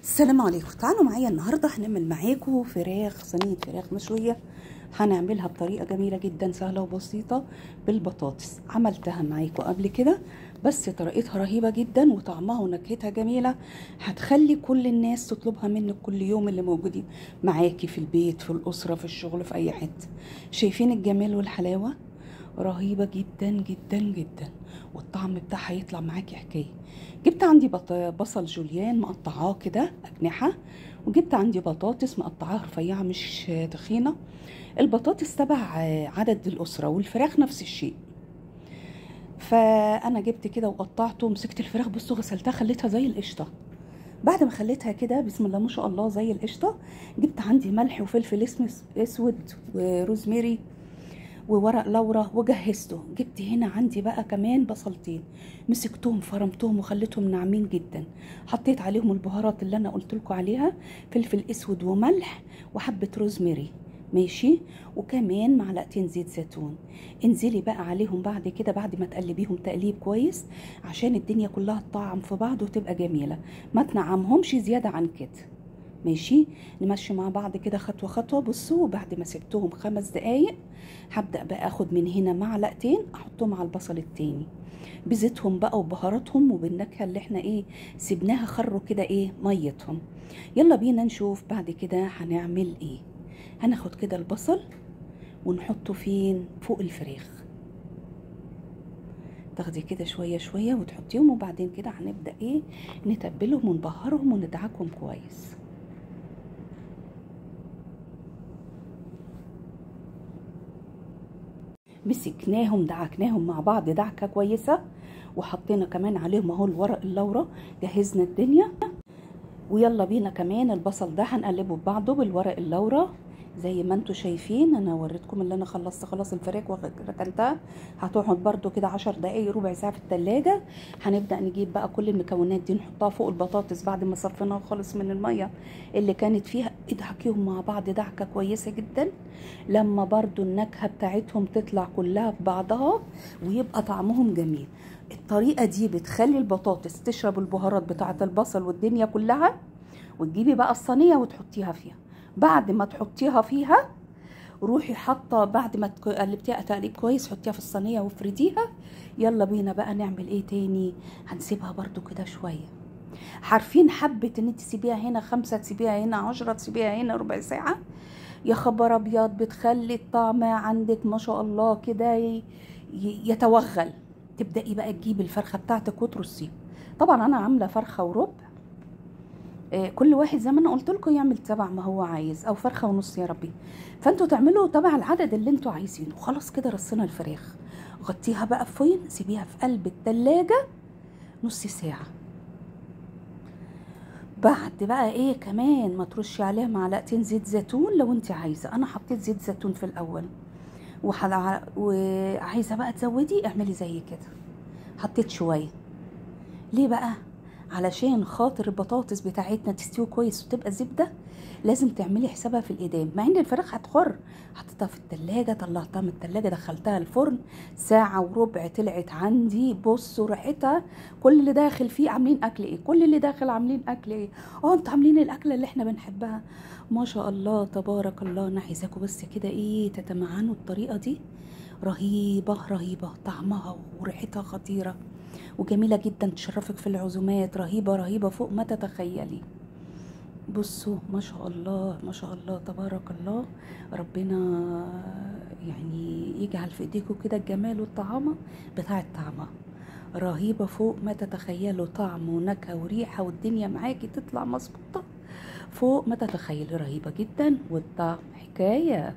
السلام عليكم. تعالوا معايا النهارده هنعمل معاكم صينيه فراخ مشويه. هنعملها بطريقه جميله جدا سهله وبسيطه بالبطاطس. عملتها معاكم قبل كده بس طريقتها رهيبه جدا وطعمها ونكهتها جميله، هتخلي كل الناس تطلبها منك كل يوم اللي موجودين معاكي في البيت، في الاسره، في الشغل، في اي حته. شايفين الجمال والحلاوه؟ رهيبة جدا جدا جدا، والطعم بتاعها يطلع معاكي حكاية. جبت عندي بصل جوليان مقطعاه كده أجنحة، وجبت عندي بطاطس مقطعاها رفيعة مش تخينة. البطاطس تبع عدد الأسرة، والفراخ نفس الشيء. فأنا جبت كده وقطعته ومسكت الفراخ، بصوا غسلتها خليتها زي القشطة. بعد ما خليتها كده بسم الله ما شاء الله زي القشطة، جبت عندي ملح وفلفل اسود وروزميري وورق لورا وجهزته. جبت هنا عندي بقى كمان بصلتين، مسكتهم فرمتهم وخليتهم ناعمين جدا. حطيت عليهم البهارات اللي انا قلت لكم عليها، فلفل اسود وملح وحبه روزماري، ماشي، وكمان معلقتين زيت زيتون. انزلي بقى عليهم بعد كده بعد ما تقلبيهم تقليب كويس عشان الدنيا كلها تطعم في بعض وتبقى جميله. ما تنعمهمش زياده عن كده، ماشي. نمشي مع بعض كده خطوه خطوه. بصوا بعد ما سبتهم 5 دقايق هبدأ بقى اخد من هنا معلقتين احطهم على البصل التاني بزيتهم بقى وبهاراتهم وبالنكهه اللي احنا سيبناها خروا كده ميتهم. يلا بينا نشوف بعد كده هنعمل ايه. هناخد كده البصل ونحطه فين؟ فوق الفراخ. تاخدي كده شويه شويه وتحطيهم، وبعدين كده هنبدأ نتبلهم ونبهرهم وندعكهم كويس. مسكناهم دعكناهم مع بعض دعكه كويسه، وحطينا كمان عليهم اهو الورق اللورا. جهزنا الدنيا، ويلا بينا كمان البصل ده هنقلبه ببعضه بالورق اللورا زي ما انتوا شايفين. انا وريتكم اللي انا خلصت خلاص الفراخ وركنتها، هتقعد برده كده 10 دقايق ربع ساعه في التلاجة. هنبدا نجيب بقى كل المكونات دي نحطها فوق البطاطس بعد ما صفيناها خالص من الميه اللي كانت فيها. ادعكيهم مع بعض دعكه كويسه جدا لما برده النكهه بتاعتهم تطلع كلها في بعضها ويبقى طعمهم جميل. الطريقه دي بتخلي البطاطس تشرب البهارات بتاعه البصل والدنيا كلها. وتجيبي بقى الصينيه وتحطيها فيها. بعد ما تحطيها فيها روحي حاطه، بعد ما قلبتيها تقليب كويس حطيها في الصينيه وافرديها. يلا بينا بقى نعمل ايه تاني. هنسيبها برده كده شويه. عارفين حبه ان انت تسيبيها هنا 5، تسيبيها هنا 10، تسيبيها هنا ربع ساعه، يا خبر ابيض بتخلي الطعم عندك ما شاء الله كده يتوغل. تبدأي بقى تجيبي الفرخه بتاعتك وترصيها. طبعا انا عامله فرخه وربع، كل واحد زي ما انا قلت لكم يعمل تبع ما هو عايز، او فرخه ونص يا ربي. فانتوا تعملوا تبع العدد اللي انتوا عايزينه. خلاص كده رصينا الفراخ، غطيها بقى فين، سيبيها في قلب التلاجة نص ساعه. بعد بقى كمان ما ترشي عليها معلقتين زيت زيتون لو انت عايزه. انا حطيت زيت زيتون في الاول، وعايزه بقى تزودي اعملي زي كده. حطيت شويه. ليه بقى؟ علشان خاطر البطاطس بتاعتنا تستوي كويس وتبقى زبده. لازم تعملي حسابها في الايدام، مع ان الفراخ هتخر. حطيتها في التلاجة، طلعتها من التلاجة، دخلتها الفرن ساعة وربع، طلعت عندي بصوا ريحتها. كل اللي داخل فيه عاملين اكل كل اللي داخل عاملين اكل انتوا عاملين الاكله اللي احنا بنحبها ما شاء الله تبارك الله. انا عايزاكم بس كده تتمعنوا الطريقه دي. رهيبه رهيبه، طعمها وريحتها خطيره وجميله جدا، تشرفك في العزومات. رهيبه رهيبه فوق ما تتخيلي. بصوا ما شاء الله ما شاء الله تبارك الله. ربنا يجعل في ايديكم كده الجمال والطعامه بتاع الطعمه. رهيبه فوق ما تتخيلوا، طعم ونكهه وريحه، والدنيا معاكي تطلع مظبوطه فوق ما تتخيلي. رهيبه جدا والطعم حكايه.